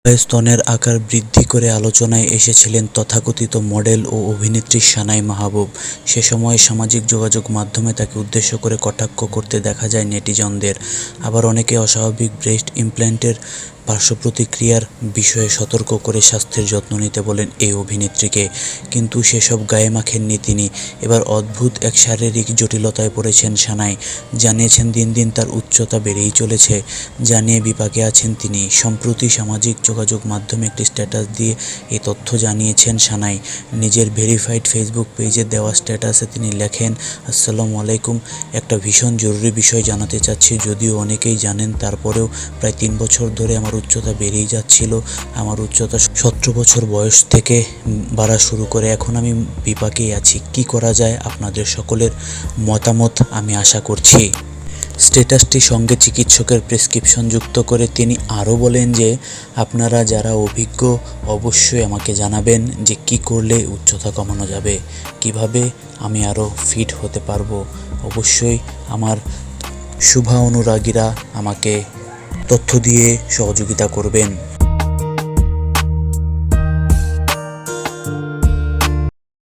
স্তনের আকার বৃদ্ধি করে আলোচনায় এসেছিলেন তথাকথিত মডেল ও অভিনেত্রী সানাই মাহবুব। সে সময় সামাজিক যোগাযোগ মাধ্যমে তাকে উদ্দেশ্য করে কটাক্ষ করতে দেখা যায় নেটিজনদের। আবার অনেকে অস্বাভাবিক ব্রেস্ট ইমপ্ল্যান্টের পার্শ্বপ্রতিক্রিয়ার বিষয়ে সতর্ক করে স্বাস্থ্যের যত্ন নিতে বলেন এই অভিনেত্রীকে। কিন্তু সেসব গায়ে মাখেননি তিনি। এবার অদ্ভুত এক শারীরিক জটিলতায় পড়েছেন সানাই। জানিয়েছেন দিন দিন তার উচ্চতা বেড়েই চলেছে। জানিয়ে বিপাকে আছেন তিনি। সম্প্রতি সামাজিক যোগাযোগ মাধ্যমে একটি স্ট্যাটাস দিয়ে এই তথ্য জানিয়েছেন সানাই। নিজের ভেরিফাইড ফেসবুক পেজে দেওয়া স্ট্যাটাসে তিনি লেখেন, আসসালামু আলাইকুম, একটা ভীষণ জরুরি বিষয় জানাতে চাচ্ছি। যদিও অনেকেই জানেন, তারপরেও প্রায় 3 বছর ধরে আমার উচ্চতা বেড়েই যাচ্ছিল। আমার উচ্চতা 17 বছর বয়স থেকে বাড়া শুরু করে। এখন আমি বিপাকেই আছি। কি করা যায়? আপনাদের সকলের মতামত আমি আশা করছি। স্ট্যাটাসটির সঙ্গে চিকিৎসকের প্রেসক্রিপশন যুক্ত করে তিনি আরও বলেন যে, আপনারা যারা অভিজ্ঞ অবশ্যই আমাকে জানাবেন যে কী করলে উচ্চতা কমানো যাবে, কিভাবে আমি আরও ফিট হতে পারবো। অবশ্যই আমার শুভানুরাগীরা আমাকে তথ্য দিয়ে সহযোগিতা করবেন।